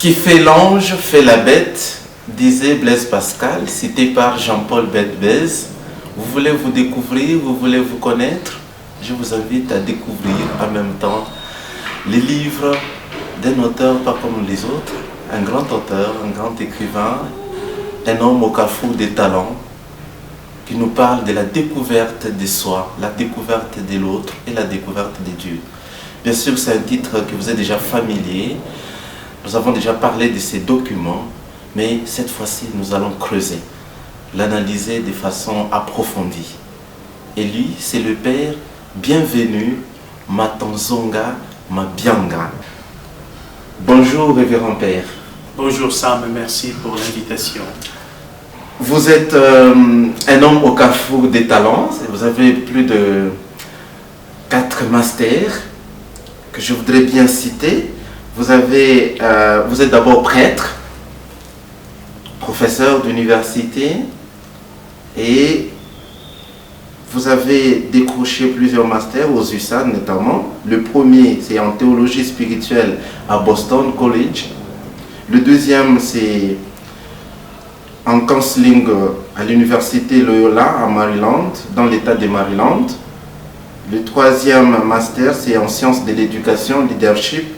qui fait l'ange fait la bête, disait Blaise Pascal, cité par Jean-Paul Bette-Bèze. Vous voulez vous découvrir, vous voulez vous connaître? Je vous invite à découvrir en même temps les livres d'un auteur pas comme les autres, un grand auteur, un grand écrivain, un homme au carrefour des talents, qui nous parle de la découverte de soi, la découverte de l'autre et la découverte de Dieu. Bien sûr, c'est un titre qui vous est déjà familier. Nous avons déjà parlé de ces documents, mais cette fois-ci, nous allons creuser, l'analyser de façon approfondie. Et lui, c'est le Père Bienvenu Matanzonga Mabianga. Bonjour, révérend Père. Bonjour Sam, merci pour l'invitation. Vous êtes un homme au carrefour des talents. Vous avez plus de 4 masters que je voudrais bien citer. Vous êtes d'abord prêtre, professeur d'université et vous avez décroché plusieurs masters aux USAN notamment. Le premier, c'est en théologie spirituelle à Boston College. Le deuxième, c'est en counseling à l'université Loyola à Maryland, dans l'état de Maryland. Le troisième master, c'est en sciences de l'éducation, leadership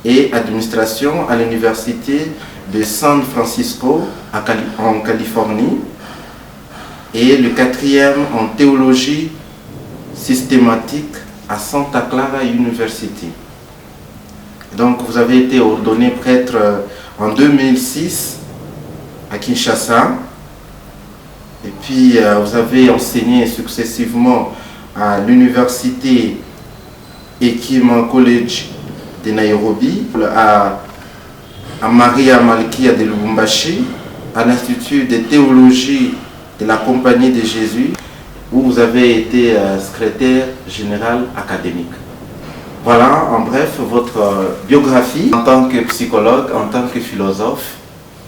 et administration à l'université de San Francisco en Californie. Et le quatrième en théologie systématique à Santa Clara University. Donc vous avez été ordonné prêtre en 2006 à Kinshasa, et puis vous avez enseigné successivement à l'université Hekima College de Nairobi, à Maria Malkia de Lubumbashi, à l'Institut de théologie de la Compagnie de Jésus, où vous avez été secrétaire général académique. Voilà en bref votre biographie en tant que psychologue, en tant que philosophe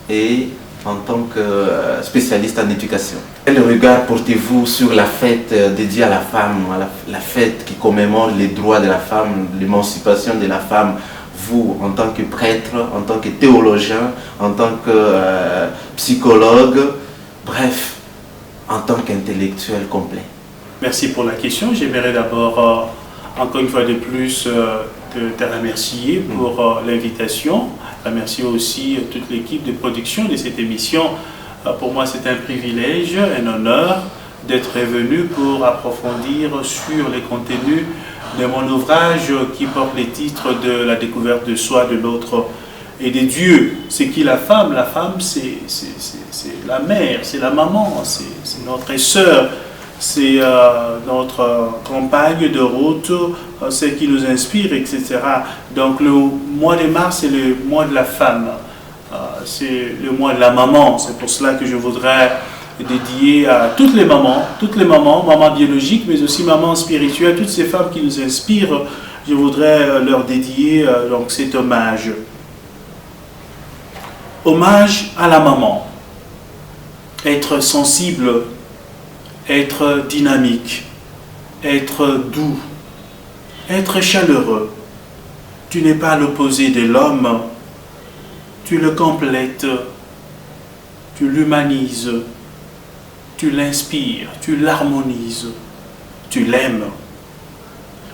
et en tant que spécialiste en éducation. Quel regard portez-vous sur la fête dédiée à la femme, la fête qui commémore les droits de la femme, l'émancipation de la femme, vous en tant que prêtre, en tant que théologien, en tant que psychologue, bref, en tant qu'intellectuel complet? Merci pour la question. J'aimerais d'abord, encore une fois de plus, te remercier pour l'invitation. Remercier aussi toute l'équipe de production de cette émission. Pour moi, c'est un privilège, un honneur d'être venu pour approfondir sur les contenus de mon ouvrage qui porte les titres de la découverte de soi, de l'autre et de Dieu. C'est qui la femme? La femme, c'est la mère, c'est la maman, c'est notre sœur, c'est notre compagne de route, celle qui nous inspire, etc. Donc le mois de mars, c'est le mois de la femme, c'est le mois de la maman. C'est pour cela que je voudrais dédier à toutes les mamans, mamans biologiques, mais aussi mamans spirituelles, toutes ces femmes qui nous inspirent. Je voudrais leur dédier donc cet hommage. Hommage à la maman. Être sensible, être dynamique, être doux, être chaleureux. Tu n'es pas l'opposé de l'homme, tu le complètes, tu l'humanises, tu l'inspires, tu l'harmonises, tu l'aimes.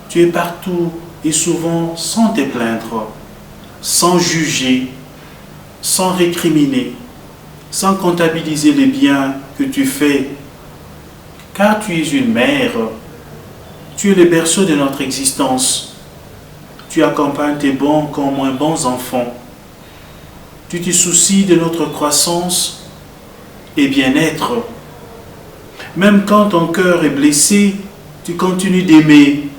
Tu es partout et souvent sans te plaindre, sans juger, sans récriminer, sans comptabiliser les biens que tu fais, car tu es une mère, tu es le berceau de notre existence, tu accompagnes tes bons comme moins bons enfants, tu te soucies de notre croissance et bien-être. Même quand ton cœur est blessé, tu continues d'aimer.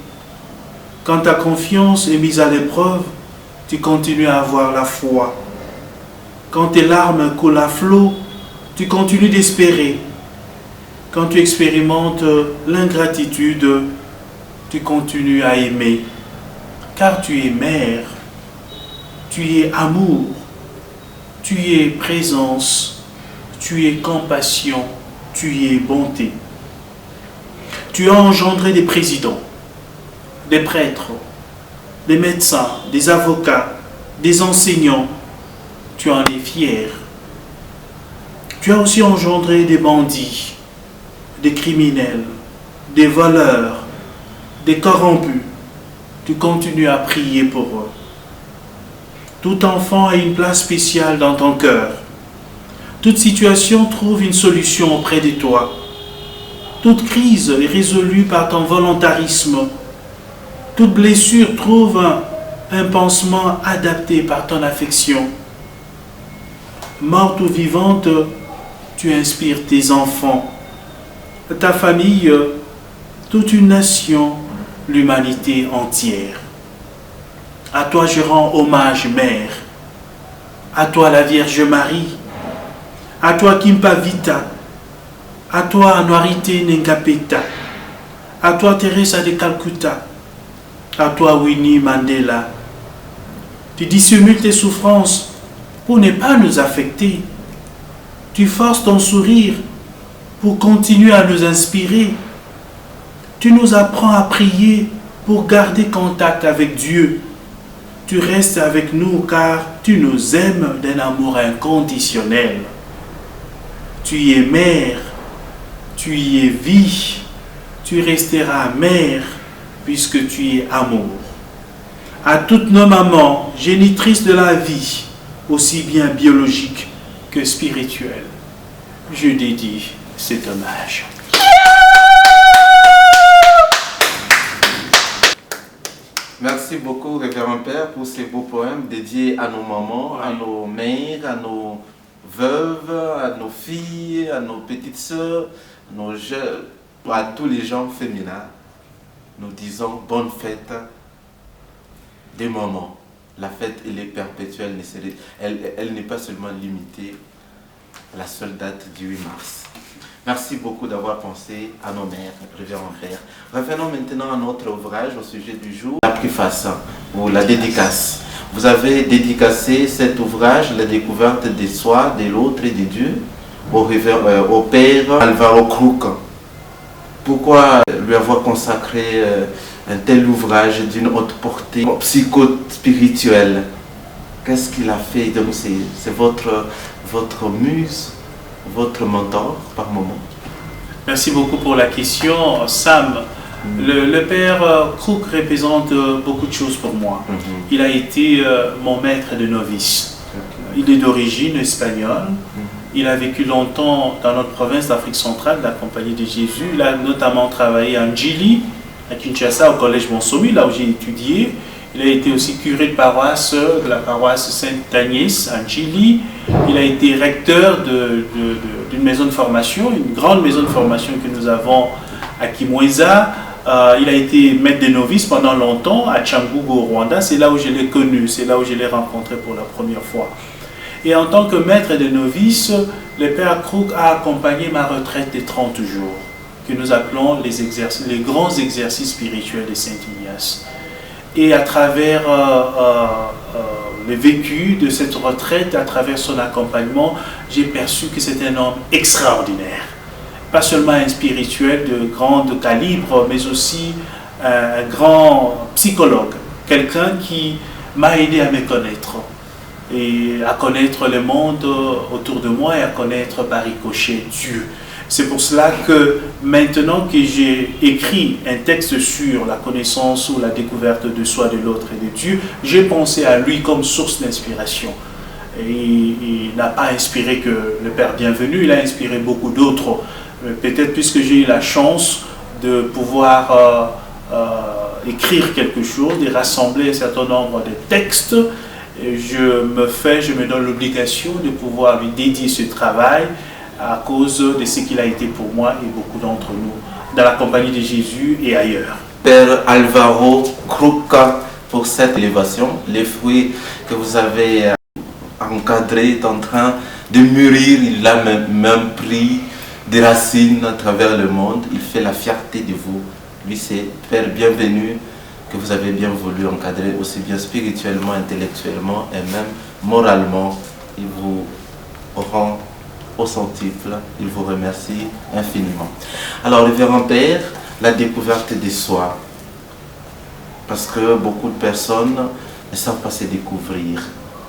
Quand ta confiance est mise à l'épreuve, tu continues à avoir la foi. Quand tes larmes coulent à flot, tu continues d'espérer. Quand tu expérimentes l'ingratitude, tu continues à aimer. Car tu es mère, tu es amour, tu es présence, tu es compassion, tu es bonté. Tu as engendré des présidents, des prêtres, des médecins, des avocats, des enseignants. tu en es fier. Tu as aussi engendré des bandits, des criminels, des voleurs, des corrompus. Tu continues à prier pour eux. Tout enfant a une place spéciale dans ton cœur. Toute situation trouve une solution auprès de toi. Toute crise est résolue par ton volontarisme. Toute blessure trouve un pansement adapté par ton affection. Morte ou vivante, tu inspires tes enfants, ta famille, toute une nation, l'humanité entière. À toi je rends hommage, Mère. À toi la Vierge Marie. À toi Kimpa Vita. À toi Anuarite Nengapeta. À toi Teresa de Calcutta. À toi Winnie Mandela. Tu dissimules tes souffrances pour ne pas nous affecter. Tu forces ton sourire pour continuer à nous inspirer. Tu nous apprends à prier pour garder contact avec Dieu. Tu restes avec nous car tu nous aimes d'un amour inconditionnel. Tu y es mère, tu y es vie, tu resteras mère puisque tu es amour. À toutes nos mamans, génitrices de la vie, aussi bien biologique que spirituelle, je dédie cet hommage. Merci beaucoup, Révérend Père, pour ces beaux poèmes dédiés à nos mamans, à nos mères, à nos veuves, à nos filles, à nos petites sœurs, à nos jeunes, à tous les gens féminins. Nous disons bonne fête des mamans. La fête, elle est perpétuelle, elle n'est pas seulement limitée à la seule date du 8 mars. Merci beaucoup d'avoir pensé à nos mères, Révérend Père. Revenons maintenant à notre ouvrage au sujet du jour, la préface ou la dédicace. Vous avez dédicacé cet ouvrage, la découverte des soi, de l'autre et de Dieu, au Père Alvaro Cruz. Pourquoi lui avoir consacré un tel ouvrage d'une haute portée psycho-spirituelle? Qu'est-ce qu'il a fait? C'est votre muse, votre mentor par moment? Merci beaucoup pour la question, Sam. Le Père Cruz représente beaucoup de choses pour moi. Il a été mon maître de novice. Il est d'origine espagnole. Il a vécu longtemps dans notre province d'Afrique centrale, la Compagnie de Jésus. Il a notamment travaillé à Njili, à Kinshasa, au collège Bonsomi, là où j'ai étudié. Il a été aussi curé de paroisse de la paroisse Sainte-Agnès à Njili. Il a été recteur d'une maison de formation, une grande maison de formation que nous avons à Kimweza. Il a été maître des novices pendant longtemps à Cyangugu au Rwanda. C'est là où je l'ai connu, c'est là où je l'ai rencontré pour la première fois. Et en tant que maître des novices, le Père Cruz a accompagné ma retraite de 30 jours, que nous appelons les grands exercices spirituels de Saint-Ignace. Et à travers le vécu de cette retraite, à travers son accompagnement, j'ai perçu que c'était un homme extraordinaire. Pas seulement un spirituel de grand calibre, mais aussi un grand psychologue. Quelqu'un qui m'a aidé à me connaître et à connaître le monde autour de moi et à connaître par ricochet Dieu. C'est pour cela que maintenant que j'ai écrit un texte sur la connaissance ou la découverte de soi, de l'autre et de Dieu, j'ai pensé à lui comme source d'inspiration. Et il n'a pas inspiré que le Père Bienvenu, il a inspiré beaucoup d'autres. Peut-être puisque j'ai eu la chance de pouvoir écrire quelque chose, de rassembler un certain nombre de textes, je me donne l'obligation de pouvoir lui dédier ce travail à cause de ce qu'il a été pour moi et beaucoup d'entre nous dans la Compagnie de Jésus et ailleurs. Père Alvaro Cruz, pour cette élévation, les fruits que vous avez encadrés est en train de mûrir, il a même pris des racines à travers le monde, il fait la fierté de vous. Lui, c'est Père Bienvenu que vous avez bien voulu encadrer aussi bien spirituellement, intellectuellement et même moralement. Il vous rend au centuple, il vous remercie infiniment. Alors, Révérend Père, la découverte de soi, parce que beaucoup de personnes ne savent pas se découvrir.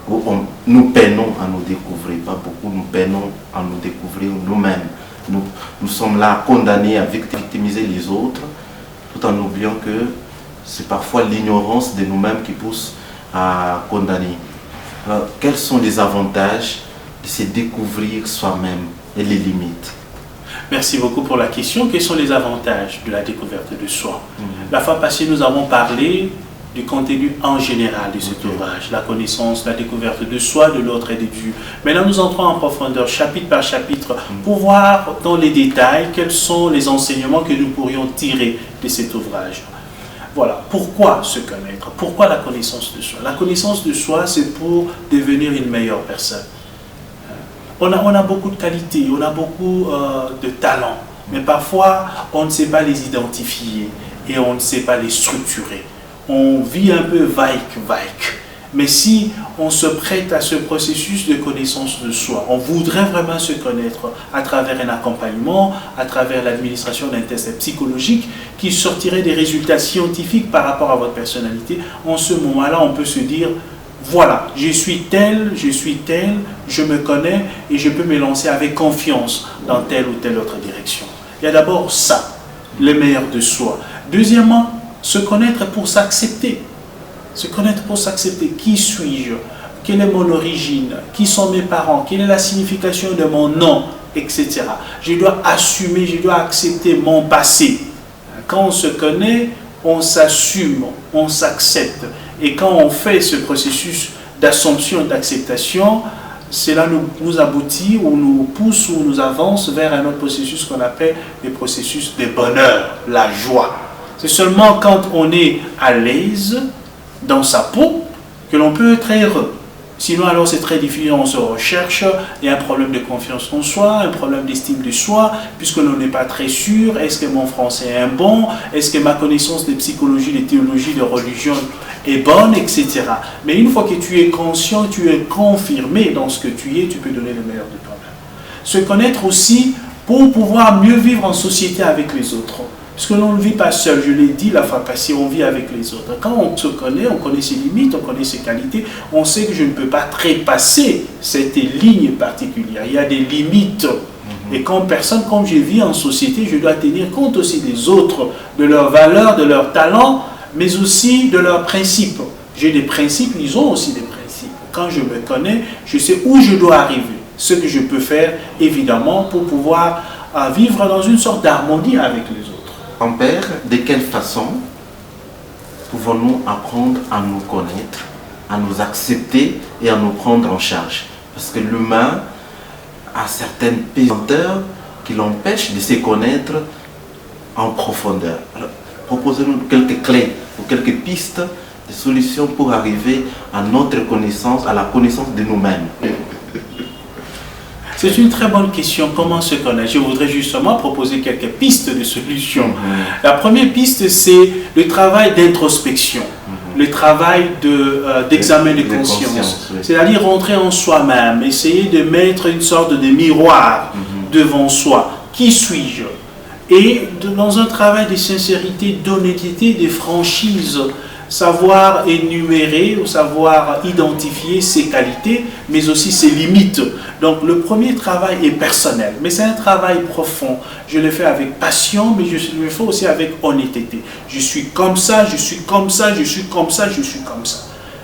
où nous peinons à nous découvrir, pas beaucoup, nous peinons à nous découvrir nous-mêmes. Nous sommes là condamnés à victimiser les autres, tout en oubliant que c'est parfois l'ignorance de nous-mêmes qui pousse à condamner. Alors, quels sont les avantages de se découvrir soi-même et les limites? Merci beaucoup pour la question. Quels sont les avantages de la découverte de soi? La fois passée, nous avons parlé du contenu en général de cet ouvrage, la connaissance, la découverte de soi, de l'autre et de Dieu. Maintenant, nous entrons en profondeur, chapitre par chapitre, pour voir dans les détails quels sont les enseignements que nous pourrions tirer de cet ouvrage. Voilà, pourquoi se connaître? Pourquoi la connaissance de soi? La connaissance de soi, c'est pour devenir une meilleure personne. On a beaucoup de qualités, on a beaucoup de talents, mais parfois on ne sait pas les identifier et on ne sait pas les structurer. On vit un peu vague. Mais si on se prête à ce processus de connaissance de soi, on voudrait vraiment se connaître à travers un accompagnement, à travers l'administration d'un test psychologique qui sortirait des résultats scientifiques par rapport à votre personnalité, en ce moment-là, on peut se dire: voilà, je suis tel, je me connais et je peux me lancer avec confiance dans telle ou telle autre direction. Il y a d'abord ça, le meilleur de soi. Deuxièmement, se connaître pour s'accepter. Se connaître pour s'accepter. Qui suis-je? Quelle est mon origine? Qui sont mes parents? Quelle est la signification de mon nom? Etc. Je dois assumer, je dois accepter mon passé. Quand on se connaît, on s'assume, on s'accepte. Et quand on fait ce processus d'assomption et d'acceptation, cela nous aboutit ou nous pousse ou nous avance vers un autre processus qu'on appelle le processus de bonheur, la joie. C'est seulement quand on est à l'aise dans sa peau que l'on peut être heureux. Sinon, alors c'est très difficile, on se recherche, il y a un problème de confiance en soi, un problème d'estime de soi, puisque l'on n'est pas très sûr, est-ce que mon français est bon, est-ce que ma connaissance de psychologie, de théologie, de religion est bonne, etc. Mais une fois que tu es conscient, tu es confirmé dans ce que tu es, tu peux donner le meilleur de toi-même. Se connaître aussi pour pouvoir mieux vivre en société avec les autres. Parce que l'on ne vit pas seul, je l'ai dit la fois passée, on vit avec les autres. Quand on se connaît, on connaît ses limites, on connaît ses qualités, on sait que je ne peux pas trépasser cette ligne particulière. Il y a des limites. Et comme personne, comme je vis en société, je dois tenir compte aussi des autres, de leurs valeurs, de leurs talents, mais aussi de leurs principes. J'ai des principes, ils ont aussi des principes. Quand je me connais, je sais où je dois arriver, ce que je peux faire, évidemment, pour pouvoir vivre dans une sorte d'harmonie avec les autres. En père, de quelle façon pouvons-nous apprendre à nous connaître, à nous accepter et à nous prendre en charge? Parce que l'humain a certaines pesanteurs qui l'empêchent de se connaître en profondeur. Alors, proposez-nous quelques clés ou quelques pistes de solutions pour arriver à notre connaissance, à la connaissance de nous-mêmes. C'est une très bonne question, comment se connaître? Je voudrais justement proposer quelques pistes de solutions. La première piste, c'est le travail d'introspection, le travail d'examen de conscience. Oui. C'est-à-dire rentrer en soi-même, essayer de mettre une sorte de miroir devant soi. Qui suis-je? Et dans un travail de sincérité, d'honnêteté, de franchise, savoir énumérer ou savoir identifier ses qualités, mais aussi ses limites. Donc le premier travail est personnel, mais c'est un travail profond. Je le fais avec passion, mais je le fais aussi avec honnêteté. Je suis comme ça, je suis comme ça, je suis comme ça, je suis comme ça.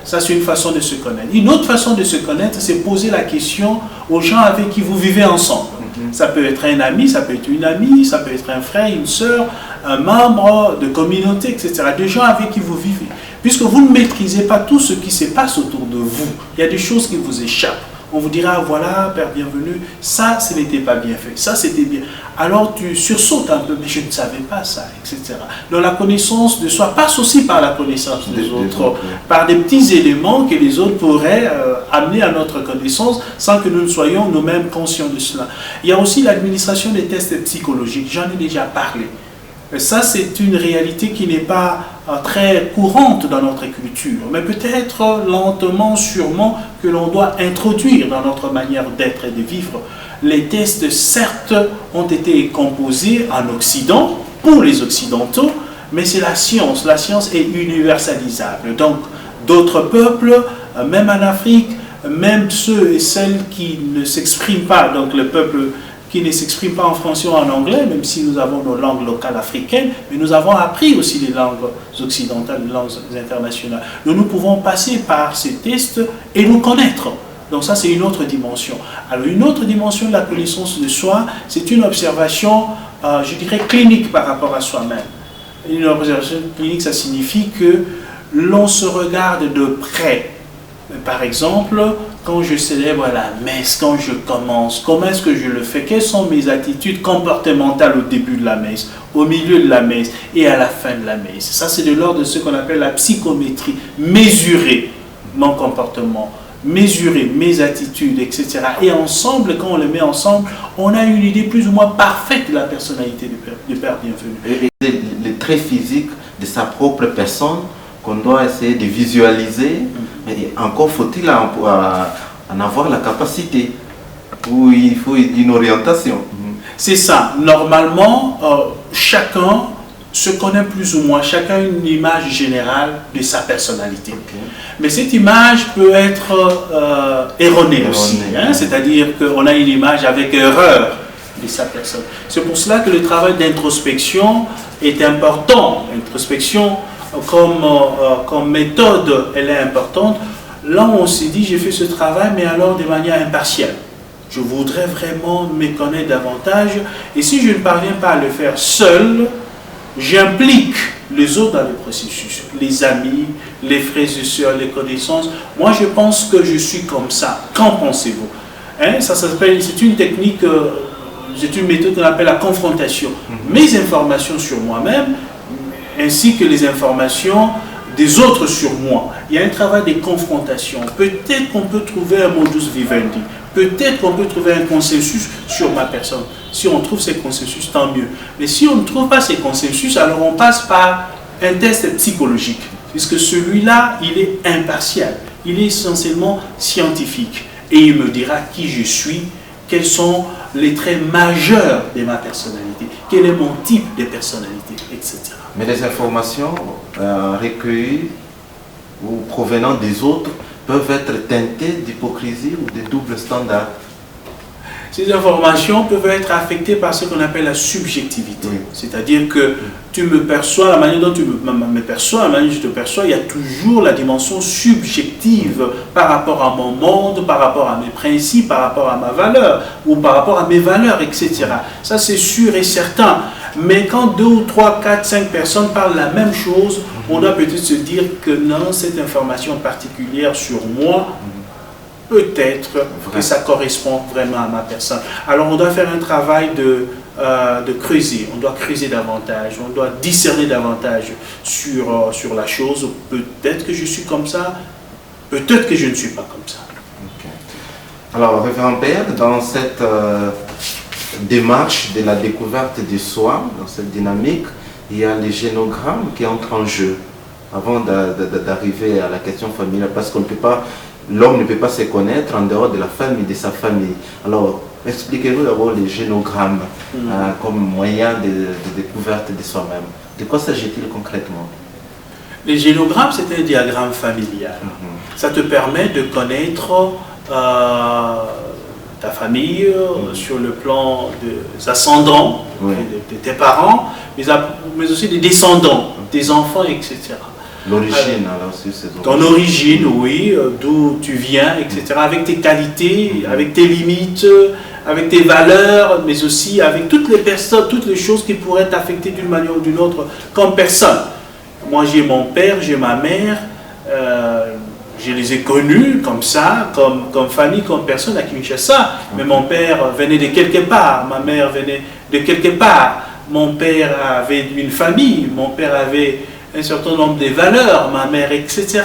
Ça, c'est une façon de se connaître. Une autre façon de se connaître, c'est poser la question aux gens avec qui vous vivez ensemble. Ça peut être un ami, ça peut être une amie, ça peut être un frère, une sœur, un membre de communauté, etc. Des gens avec qui vous vivez. Puisque vous ne maîtrisez pas tout ce qui se passe autour de vous. Il y a des choses qui vous échappent. On vous dira, voilà, Père bienvenu, ça, ce n'était pas bien fait, ça, c'était bien. Alors tu sursautes un peu, mais je ne savais pas ça, etc. Donc la connaissance de soi passe aussi par la connaissance des autres, par des petits éléments que les autres pourraient amener à notre connaissance sans que nous ne soyons nous-mêmes conscients de cela. Il y a aussi l'administration des tests psychologiques, j'en ai déjà parlé. Ça, c'est une réalité qui n'est pas très courante dans notre culture, mais peut-être lentement, sûrement, que l'on doit introduire dans notre manière d'être et de vivre. Les tests, certes, ont été composés en Occident, pour les Occidentaux, mais c'est la science. La science est universalisable. Donc, d'autres peuples, même en Afrique, même ceux et celles qui ne s'expriment pas, donc le peuple qui ne s'exprime pas en français ou en anglais, même si nous avons nos langues locales africaines, mais nous avons appris aussi les langues occidentales, les langues internationales. Nous pouvons passer par ces tests et nous connaître. Donc ça, c'est une autre dimension. Alors, une autre dimension de la connaissance de soi, c'est une observation, je dirais, clinique par rapport à soi-même. Une observation clinique, ça signifie que l'on se regarde de près. Par exemple, quand je célèbre la messe, quand je commence, comment est-ce que je le fais? Quelles sont mes attitudes comportementales au début de la messe, au milieu de la messe et à la fin de la messe? Ça, c'est de l'ordre de ce qu'on appelle la psychométrie. Mesurer mon comportement, mesurer mes attitudes, etc. Et ensemble, quand on les met ensemble, on a une idée plus ou moins parfaite de la personnalité du Père bienvenu. Et les traits physiques de sa propre personne qu'on doit essayer de visualiser, mais encore faut-il en avoir la capacité, où il faut une orientation. C'est ça. Normalement, chacun se connaît plus ou moins, chacun a une image générale de sa personnalité. Okay. Mais cette image peut être erronée aussi. Hein? C'est-à-dire qu'on a une image avec erreur de sa personne. C'est pour cela que le travail d'introspection est important. L'introspection comme méthode, elle est importante. Là, on s'est dit, j'ai fait ce travail, mais alors de manière impartiale. Je voudrais vraiment me connaître davantage. Et si je ne parviens pas à le faire seul, j'implique les autres dans le processus. Les amis, les frères et sœurs, les connaissances. Moi, je pense que je suis comme ça. Qu'en pensez-vous? Hein? Ça s'appelle, c'est une technique, c'est une méthode qu'on appelle la confrontation. Mes informations sur moi-même, ainsi que les informations des autres sur moi. Il y a un travail de confrontation. Peut-être qu'on peut trouver un modus vivendi. Peut-être qu'on peut trouver un consensus sur ma personne. Si on trouve ces consensus, tant mieux. Mais si on ne trouve pas ces consensus, alors on passe par un test psychologique. Puisque celui-là, il est impartial. Il est essentiellement scientifique. Et il me dira qui je suis, quels sont les traits majeurs de ma personnalité, quel est mon type de personnalité, etc. Mais les informations recueillies ou provenant des autres peuvent être teintées d'hypocrisie ou de double standard. Ces informations peuvent être affectées par ce qu'on appelle la subjectivité. Oui. C'est-à-dire que tu me perçois, la manière dont tu me perçois, la manière dont je te perçois, il y a toujours la dimension subjective par rapport à mon monde, par rapport à mes principes, par rapport à ma valeur, ou par rapport à mes valeurs, etc. Ça, c'est sûr et certain. Mais quand 2 ou 3, 4, 5 personnes parlent la même chose, on doit peut-être se dire que non, cette information particulière sur moi, peut-être que ça correspond vraiment à ma personne. Alors on doit faire un travail de creuser, on doit creuser davantage, on doit discerner davantage sur la chose. Peut-être que je suis comme ça, peut-être que je ne suis pas comme ça. Okay. Alors, Révérend Père, dans cette démarche de la découverte de soi, dans cette dynamique, il y a les génogrammes qui entrent en jeu avant d'arriver à la question familiale, parce qu'on ne peut pas, l'homme ne peut pas se connaître en dehors de la famille, de sa famille. Alors, expliquez-nous d'abord les génogrammes comme moyen de découverte de soi-même. De quoi s'agit-il concrètement? Les génogrammes, c'est un diagramme familial. Ça te permet de connaître ta famille sur le plan des ascendants, de tes parents, mais aussi des descendants, des enfants, etc. L'origine, alors, c'est ton origine, oui, d'où tu viens, etc. Avec tes qualités, avec tes limites, avec tes valeurs, mais aussi avec toutes les personnes, toutes les choses qui pourraient t'affecter d'une manière ou d'une autre comme personne. Moi, j'ai mon père, j'ai ma mère, je les ai connus comme ça, comme famille, comme personne à Kinshasa. Mais mon père venait de quelque part, ma mère venait de quelque part. Mon père avait une famille, mon père avait un certain nombre de valeurs, ma mère, etc.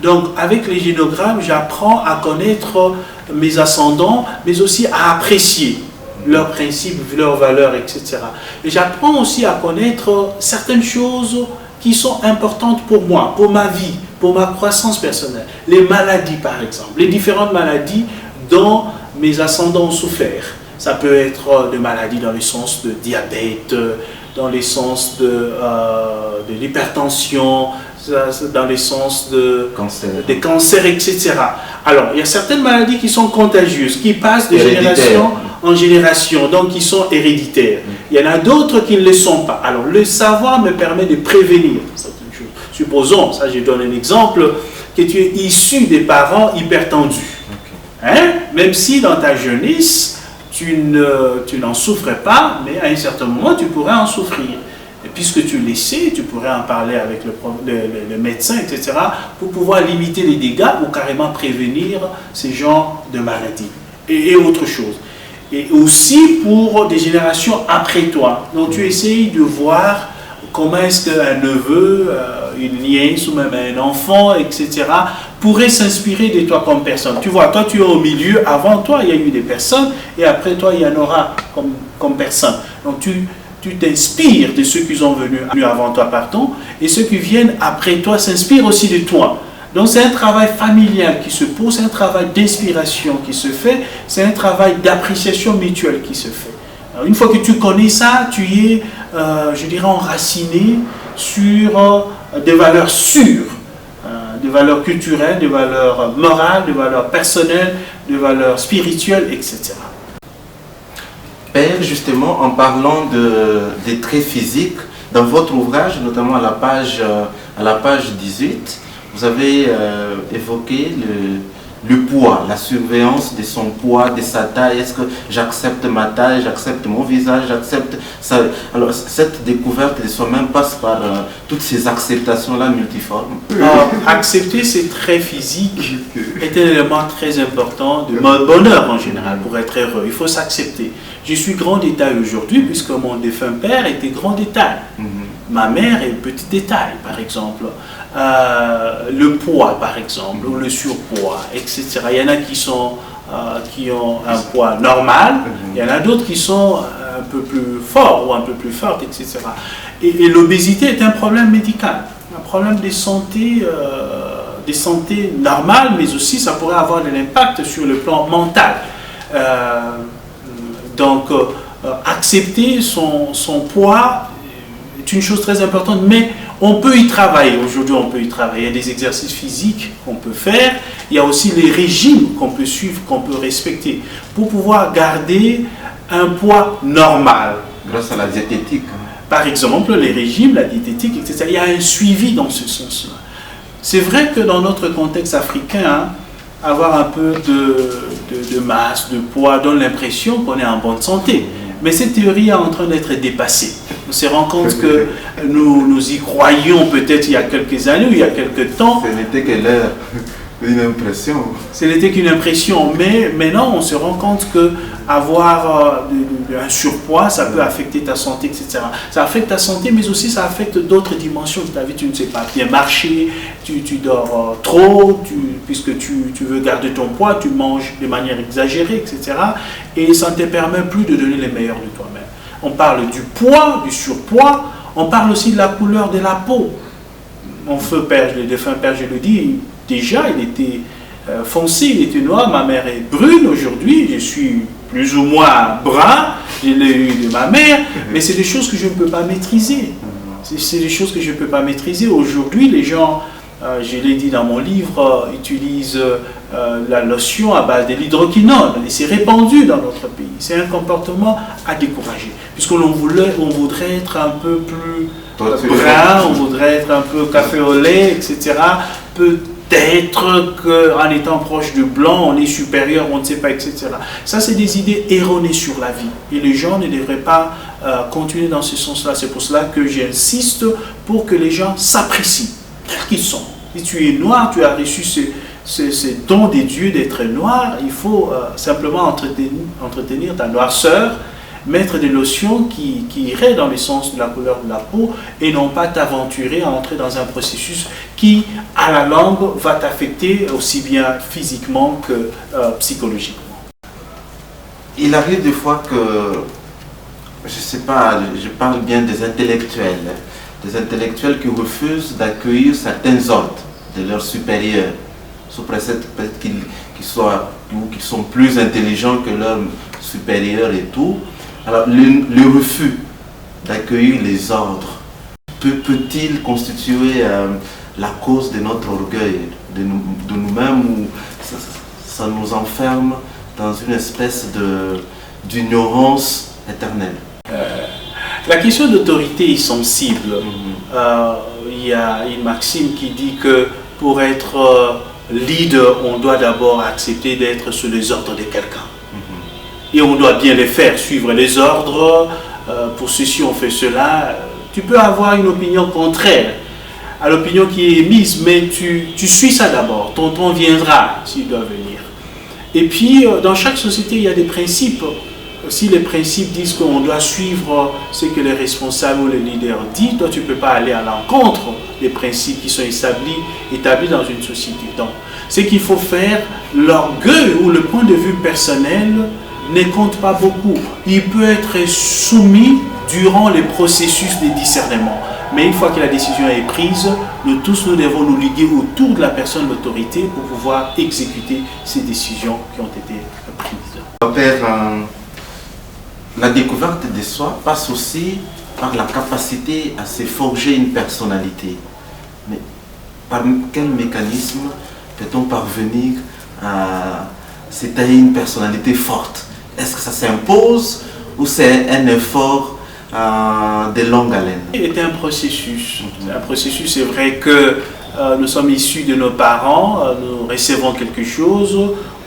Donc, avec les génogrammes, j'apprends à connaître mes ascendants, mais aussi à apprécier leurs principes, leurs valeurs, etc. Et j'apprends aussi à connaître certaines choses qui sont importantes pour moi, pour ma vie, pour ma croissance personnelle. Les maladies, par exemple, les différentes maladies dont mes ascendants ont souffert. Ça peut être des maladies dans le sens de diabète, dans le sens de l'hypertension, dans le sens de Cancer. des cancers, etc. Alors, il y a certaines maladies qui sont contagieuses, qui passent de Héréditaire. génération en génération, donc qui sont héréditaires. Il y en a d'autres qui ne le sont pas. Alors, le savoir me permet de prévenir certaines choses. Supposons, ça je donne un exemple, que tu es issu des parents hypertendus. Hein? Même si dans ta jeunesse, tu n'en souffrais pas, mais à un certain moment, tu pourrais en souffrir. Et puisque tu le sais, tu pourrais en parler avec le médecin, etc., pour pouvoir limiter les dégâts ou carrément prévenir ces genres de maladies et autre chose. Et aussi pour des générations après toi. Donc tu essayes de voir comment est-ce qu'un neveu, une nièce ou même un enfant, etc., pourrait s'inspirer de toi comme personne. Tu vois, toi tu es au milieu, avant toi il y a eu des personnes, et après toi il y en aura comme personne. Donc tu t'inspires de ceux qui sont venus avant toi, pardon, et ceux qui viennent après toi s'inspirent aussi de toi. Donc c'est un travail familial qui se pose, c'est un travail d'inspiration qui se fait, c'est un travail d'appréciation mutuelle qui se fait. Alors, une fois que tu connais ça, tu es, je dirais, enraciné sur des valeurs sûres, des valeurs culturelles, des valeurs morales, des valeurs personnelles, des valeurs spirituelles, etc. Père, justement, en parlant des traits physiques, dans votre ouvrage, notamment à la page 18, vous avez évoqué le poids, la surveillance de son poids, de sa taille. Est-ce que j'accepte ma taille, j'accepte mon visage, j'accepte ça? Alors, cette découverte de soi-même passe par toutes ces acceptations-là multiformes. Accepter ces traits physiques est un élément très important de mon bonheur en général, pour être heureux. Il faut s'accepter. Je suis grand détail aujourd'hui puisque mon défunt père était grand détail. Ma mère est petit détail, par exemple. Le poids, par exemple, ou le surpoids, etc. Il y en a qui ont un poids normal, il y en a d'autres qui sont un peu plus forts ou un peu plus fortes, etc. Et l'obésité est un problème médical, un problème de santé normale, mais aussi ça pourrait avoir de l'impact sur le plan mental. Donc, accepter son poids est une chose très importante, mais on peut y travailler. Aujourd'hui, on peut y travailler. Il y a des exercices physiques qu'on peut faire. Il y a aussi les régimes qu'on peut suivre, qu'on peut respecter pour pouvoir garder un poids normal. Grâce à la diététique. Par exemple, les régimes, la diététique, etc. Il y a un suivi dans ce sens-là. C'est vrai que dans notre contexte africain, avoir un peu de masse, de poids, donne l'impression qu'on est en bonne santé. Mais cette théorie est en train d'être dépassée. On se rend compte que nous y croyions peut-être il y a quelques années ou il y a quelques temps. Ce n'était qu'une impression. Ce n'était qu'une impression, mais maintenant on se rend compte que avoir un surpoids, ça peut affecter ta santé, etc. Ça affecte ta santé, mais aussi ça affecte d'autres dimensions de ta vie. Tu ne sais pas bien marcher, tu dors trop, puisque tu veux garder ton poids, tu manges de manière exagérée, etc. Et ça ne te permet plus de donner le meilleur de toi-même. On parle du poids, du surpoids, on parle aussi de la couleur de la peau. Mon feu père, le défunt père, je le dis, déjà il était foncé, il était noir, ma mère est brune aujourd'hui, je suis plus ou moins brun, je l'ai eu de ma mère, mais c'est des choses que je ne peux pas maîtriser. C'est des choses que je ne peux pas maîtriser. Aujourd'hui, les gens, je l'ai dit dans mon livre, utilisent la lotion à base de l'hydroquinone et c'est répandu dans notre pays. C'est un comportement à décourager, puisqu'on voudrait être un peu plus brun, on voudrait être un peu café au lait, etc. Peut-être qu'en étant proche du blanc, on est supérieur, on ne sait pas, etc. Ça, c'est des idées erronées sur la vie. Et les gens ne devraient pas continuer dans ce sens-là. C'est pour cela que j'insiste pour que les gens s'apprécient, tels qu'ils sont. Si tu es noir, tu as reçu ce don des dieux d'être noir, il faut simplement entretenir ta noirceur, mettre des lotions qui iraient dans le sens de la couleur de la peau et non pas t'aventurer à entrer dans un processus qui, à la longue, va t'affecter aussi bien physiquement que psychologiquement. Il arrive des fois que, je ne sais pas, je parle bien des intellectuels qui refusent d'accueillir certains ordres de leurs supérieurs, sous prétexte qu'ils sont plus intelligents que leurs supérieurs et tout. Alors, le refus d'accueillir les ordres peut-il constituer la cause de notre orgueil, de nous-mêmes, ou ça nous enferme dans une espèce d'ignorance éternelle. La question d'autorité est sensible. Il y a une maxime qui dit que pour être leader, on doit d'abord accepter d'être sous les ordres de quelqu'un. Et on doit bien les faire, suivre les ordres. Pour ceci, on fait cela. Tu peux avoir une opinion contraire à l'opinion qui est émise, mais tu suis ça d'abord. Ton temps viendra s'il doit venir. Et puis, dans chaque société, il y a des principes. Si les principes disent qu'on doit suivre ce que les responsables ou les leaders disent, toi, tu ne peux pas aller à l'encontre des principes qui sont établis dans une société. Donc, ce qu'il faut faire, l'orgueil ou le point de vue personnel ne compte pas beaucoup. Il peut être soumis durant les processus de discernement. Mais une fois que la décision est prise, nous tous, nous devons nous liguer autour de la personne d'autorité pour pouvoir exécuter ces décisions qui ont été prises. Père, la découverte de soi passe aussi par la capacité à se forger une personnalité. Mais par quel mécanisme peut-on parvenir à s'étayer une personnalité forte? Est-ce que ça s'impose ou c'est un effort de longue haleine? C'est un processus. Un processus, c'est vrai que nous sommes issus de nos parents, nous recevons quelque chose.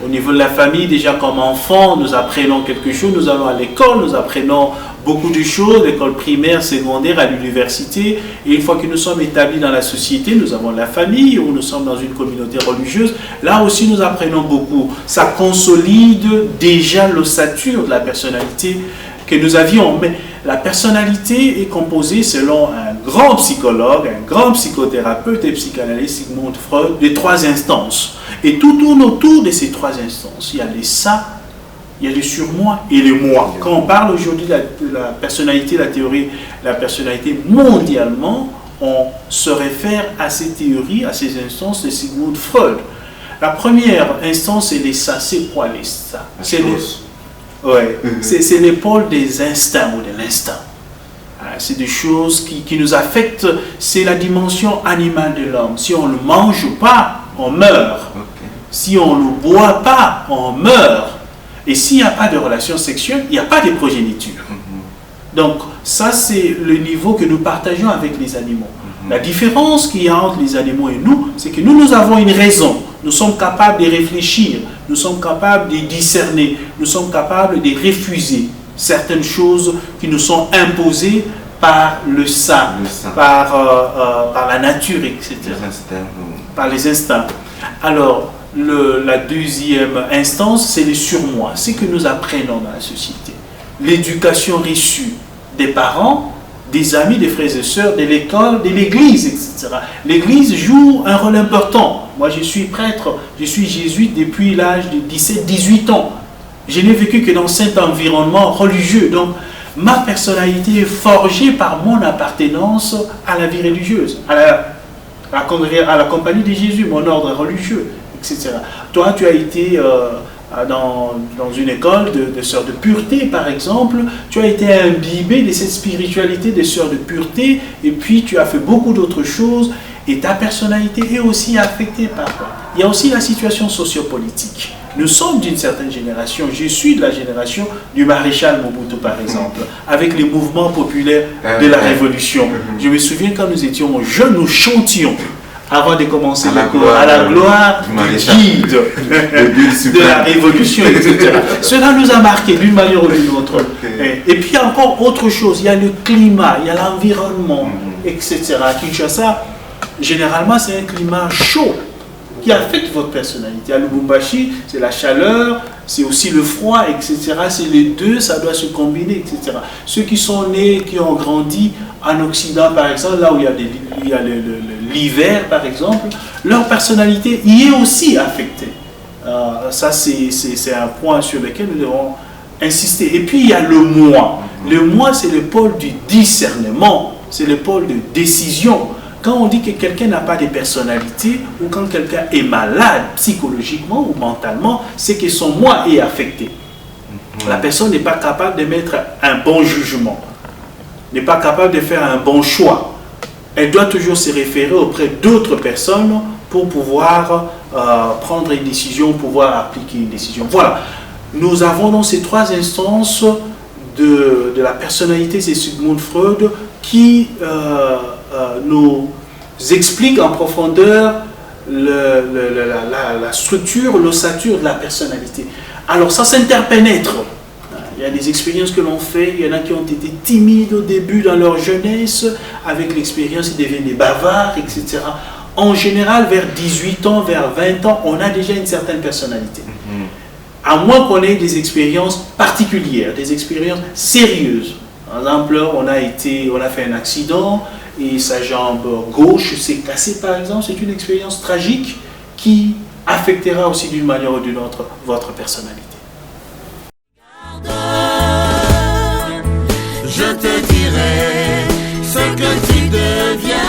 Au niveau de la famille, déjà comme enfants, nous apprenons quelque chose, nous allons à l'école, nous apprenons beaucoup de choses, l'école primaire, secondaire, à l'université. Et une fois que nous sommes établis dans la société, nous avons la famille, ou nous sommes dans une communauté religieuse, là aussi nous apprenons beaucoup. Ça consolide déjà l'ossature de la personnalité que nous avions. Mais la personnalité est composée, selon un grand psychologue, un grand psychothérapeute et psychanalyste, Sigmund Freud, de 3 instances. Et tout tourne autour de ces 3 instances. Il y a les ça, il y a le surmoi et le moi. Quand on parle aujourd'hui de la personnalité, la théorie, la personnalité mondialement, on se réfère à ces théories, à ces instances de Sigmund Freud. La première instance, c'est les ça. C'est quoi les ça? C'est les pôles des instincts ou de l'instinct. C'est des choses qui nous affectent. C'est la dimension animale de l'homme. Si on ne mange pas, on meurt. Si on ne boit pas, on meurt. Et s'il n'y a pas de relation sexuelle, il n'y a pas de progéniture. Donc ça, c'est le niveau que nous partageons avec les animaux. La différence qu'il y a entre les animaux et nous, c'est que nous avons une raison. Nous sommes capables de réfléchir, nous sommes capables de discerner, nous sommes capables de refuser certaines choses qui nous sont imposées par le sang, par la nature, etc. Par les instincts. Alors, la deuxième instance, c'est le surmoi, c'est que nous apprenons dans la société. L'éducation reçue des parents, des amis, des frères et sœurs, de l'école, de l'église, etc. L'église joue un rôle important. Moi, je suis prêtre, je suis jésuite depuis l'âge de 17-18 ans. Je n'ai vécu que dans cet environnement religieux. Donc, ma personnalité est forgée par mon appartenance à la vie religieuse, à la compagnie de Jésus, mon ordre religieux, etc. Toi, tu as été dans une école de sœurs de pureté, par exemple. Tu as été imbibé de cette spiritualité des sœurs de pureté, et puis tu as fait beaucoup d'autres choses, et ta personnalité est aussi affectée par toi. Il y a aussi la situation sociopolitique. Nous sommes d'une certaine génération, je suis de la génération du maréchal Mobutu, par exemple, avec les mouvements populaires de la Révolution. Je me souviens quand nous étions jeunes, nous chantions avant de commencer le cours, à la gloire du guide de la Révolution, etc. Cela nous a marqué d'une manière ou d'une autre. Et puis il y a encore autre chose, il y a le climat, il y a l'environnement, etc. À Kinshasa, généralement c'est un climat chaud qui affecte votre personnalité. À Lubumbashi, c'est la chaleur, c'est aussi le froid, etc. C'est les deux, ça doit se combiner, etc. Ceux qui sont nés, qui ont grandi en Occident, par exemple, là où il y a l'hiver, par exemple, leur personnalité y est aussi affectée. Ça, c'est un point sur lequel nous devons insister. Et puis, il y a le moi. Le moi, c'est le pôle du discernement, c'est le pôle de décision. Quand on dit que quelqu'un n'a pas de personnalité, ou quand quelqu'un est malade psychologiquement ou mentalement, c'est que son moi est affecté. La personne n'est pas capable de mettre un bon jugement, n'est pas capable de faire un bon choix. elle doit toujours se référer auprès d'autres personnes pour pouvoir prendre une décision, pouvoir appliquer une décision. Voilà, nous avons dans ces trois instances de la personnalité de Sigmund Freud qui nous explique en profondeur la structure, l'ossature de la personnalité. Alors ça s'interpénètre. Il y a des expériences que l'on fait, il y en a qui ont été timides au début dans leur jeunesse, avec l'expérience ils deviennent des bavards, etc. En général, vers 18 ans, vers 20 ans, on a déjà une certaine personnalité. À moins qu'on ait des expériences particulières, des expériences sérieuses. Par exemple, on a fait un accident et sa jambe gauche s'est cassée, par exemple. C'est une expérience tragique qui affectera aussi d'une manière ou d'une autre votre personnalité. Je te dirai ce que tu deviens.